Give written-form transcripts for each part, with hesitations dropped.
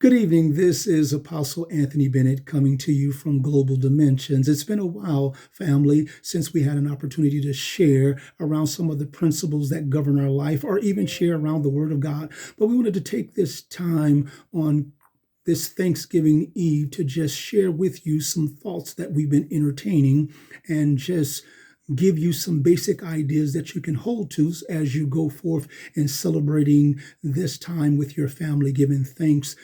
Good evening. This is Apostle Anthony Bennett coming to you from Global Dimensions. It's been a while, family, since we had an opportunity to share around some of the principles that govern our life or even share around the Word of God. But we wanted to take this time on this Thanksgiving Eve to just share with you some thoughts that we've been entertaining and just give you some basic ideas that you can hold to as you go forth in celebrating this time with your family, giving thanks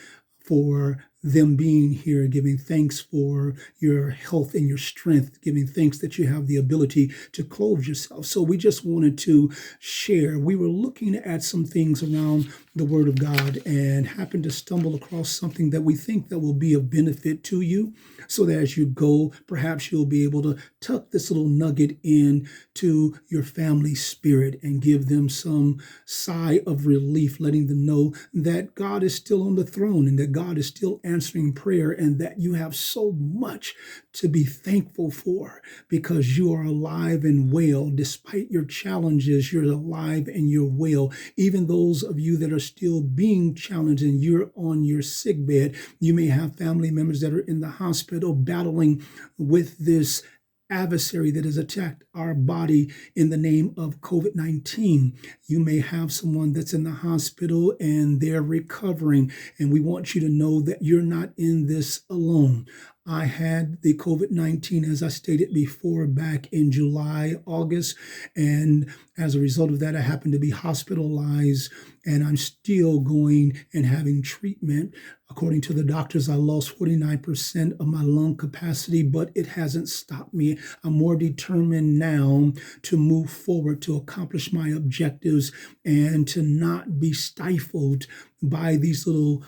for them being here, giving thanks for your health and your strength, giving thanks that you have the ability to clothe yourself. So we just wanted to share. We were looking at some things around the Word of God and happened to stumble across something that we think that will be of benefit to you, so that as you go, perhaps you'll be able to tuck this little nugget in to your family spirit and give them some sigh of relief, letting them know that God is still on the throne and that God is still answering prayer and that you have so much to be thankful for because you are alive and well. Despite your challenges, you're alive and you're well. Even those of you that are still being challenged and you're on your sick bed, you may have family members that are in the hospital battling with this adversary that has attacked our body in the name of COVID-19. You may have someone that's in the hospital and they're recovering, and we want you to know that you're not in this alone. I had the COVID-19, as I stated before, back in July, August, and as a result of that, I happened to be hospitalized, and I'm still going and having treatment. According to the doctors, I lost 49% of my lung capacity, but it hasn't stopped me. I'm more determined now to move forward, to accomplish my objectives, and to not be stifled by these little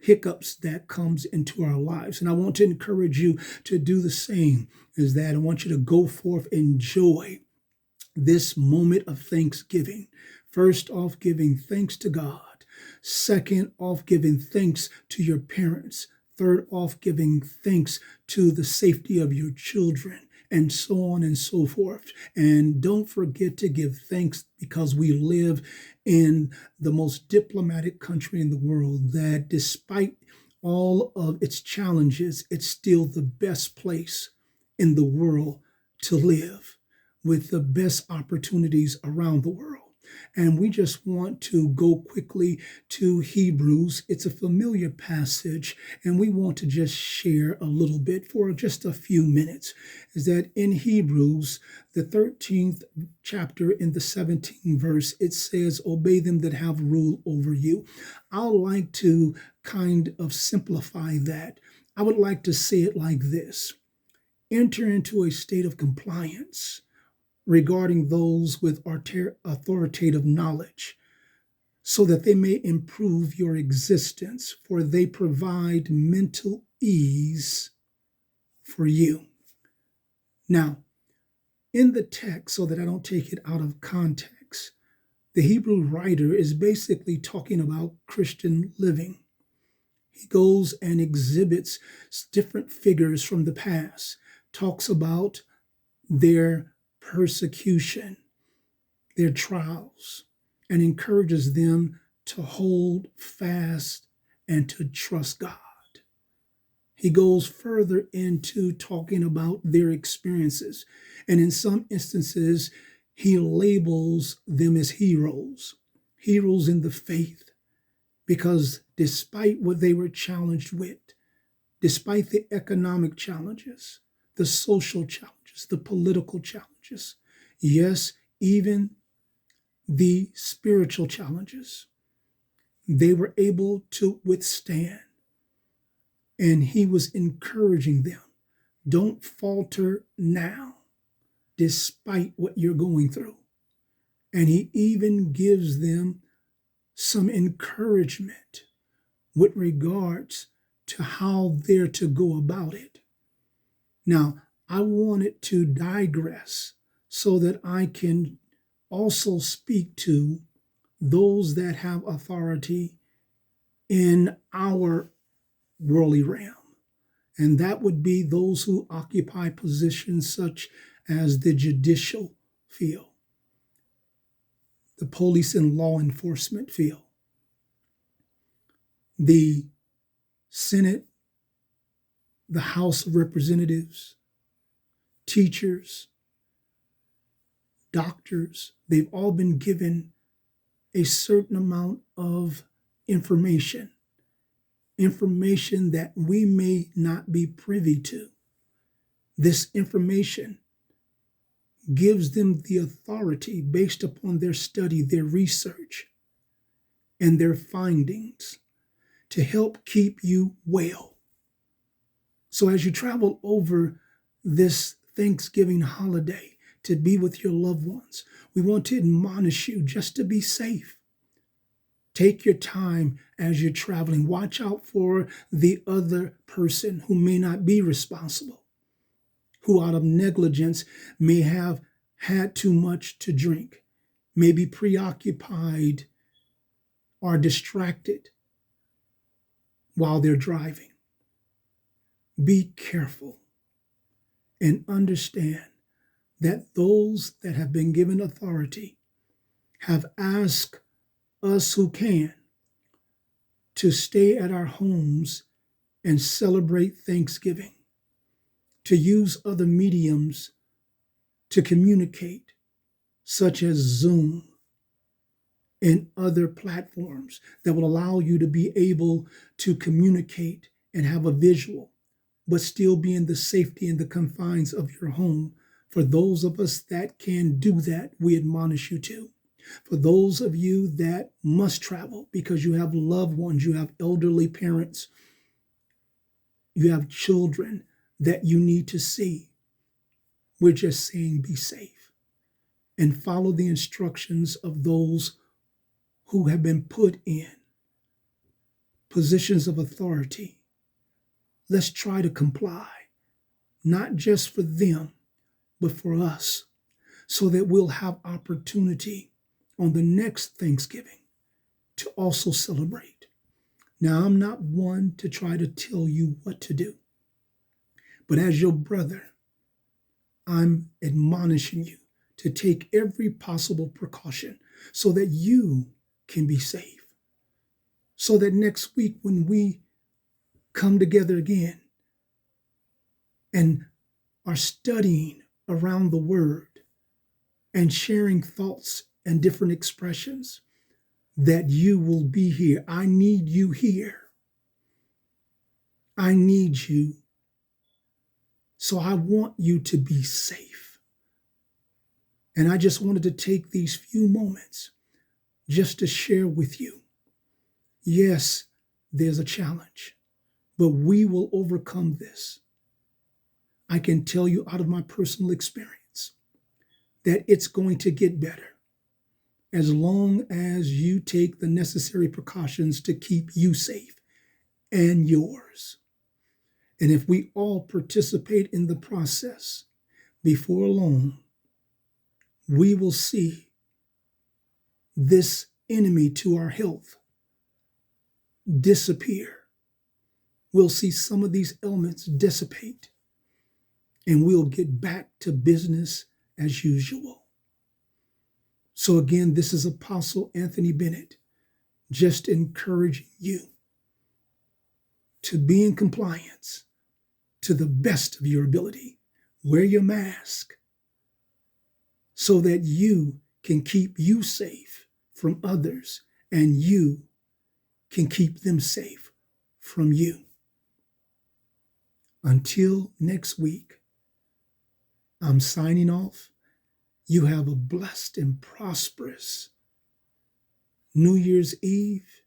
hiccups that comes into our lives. And I want to encourage you to do the same as that. I want you to go forth, enjoy this moment of thanksgiving. First off, giving thanks to God. Second off, giving thanks to your parents. Third off, giving thanks to the safety of your children, and so on and so forth. And don't forget to give thanks because we live in the most diplomatic country in the world, that despite all of its challenges, it's still the best place in the world to live, with the best opportunities around the world. And we just want to go quickly to Hebrews. It's a familiar passage, and we want to just share a little bit for just a few minutes. Is that in Hebrews, the 13th chapter, in the 17th verse, it says, "Obey them that have rule over you." I would like to kind of simplify that. I would like to say it like this: enter into a state of compliance regarding those with authoritative knowledge, so that they may improve your existence, for they provide mental ease for you. Now, in the text, so that I don't take it out of context, the Hebrew writer is basically talking about Christian living. He goes and exhibits different figures from the past, talks about their persecution, their trials, and encourages them to hold fast and to trust God. He goes further into talking about their experiences, and in some instances, he labels them as heroes in the faith, because despite what they were challenged with, despite the economic challenges, the social challenges, the political challenges, yes, even the spiritual challenges, they were able to withstand. And he was encouraging them, don't falter now, despite what you're going through. And he even gives them some encouragement with regards to how they're to go about it. Now, I wanted to digress so that I can also speak to those that have authority in our worldly realm. And that would be those who occupy positions such as the judicial field, the police and law enforcement field, the Senate, the House of Representatives, teachers, doctors, they've all been given a certain amount of information that we may not be privy to. This information gives them the authority based upon their study, their research, and their findings to help keep you well. So as you travel over this Thanksgiving holiday to be with your loved ones, we want to admonish you just to be safe. Take your time as you're traveling. Watch out for the other person who may not be responsible, who out of negligence may have had too much to drink, may be preoccupied or distracted while they're driving. Be careful and understand that those that have been given authority have asked us who can to stay at our homes and celebrate Thanksgiving, to use other mediums to communicate, such as Zoom and other platforms that will allow you to be able to communicate and have a visual, but still be in the safety and the confines of your home. For those of us that can do that, we admonish you to. For those of you that must travel because you have loved ones, you have elderly parents, you have children that you need to see, we're just saying be safe and follow the instructions of those who have been put in positions of authority. Let's try to comply, not just for them, but for us, so that we'll have opportunity on the next Thanksgiving to also celebrate. Now, I'm not one to try to tell you what to do, but as your brother, I'm admonishing you to take every possible precaution so that you can be safe. So that next week when we come together again and are studying around the Word and sharing thoughts and different expressions, that you will be here. I need you here. I need you. So I want you to be safe. And I just wanted to take these few moments just to share with you. Yes, there's a challenge, but we will overcome this. I can tell you out of my personal experience that it's going to get better as long as you take the necessary precautions to keep you safe and yours. And if we all participate in the process, before long, we will see this enemy to our health disappear. We'll see some of these elements dissipate, and we'll get back to business as usual. So again, this is Apostle Anthony Bennett, just encouraging you to be in compliance to the best of your ability. Wear your mask so that you can keep you safe from others and you can keep them safe from you. Until next week, I'm signing off. You have a blessed and prosperous New Year's Eve.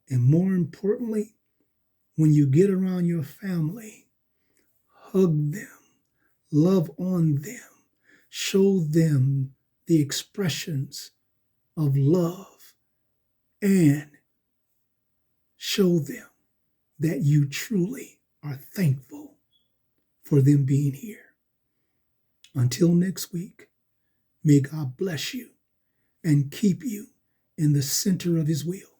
And more importantly, when you get around your family, hug them, love on them, show them the expressions of love, and show them that you truly are thankful for them being here. Until next week, may God bless you and keep you in the center of His will.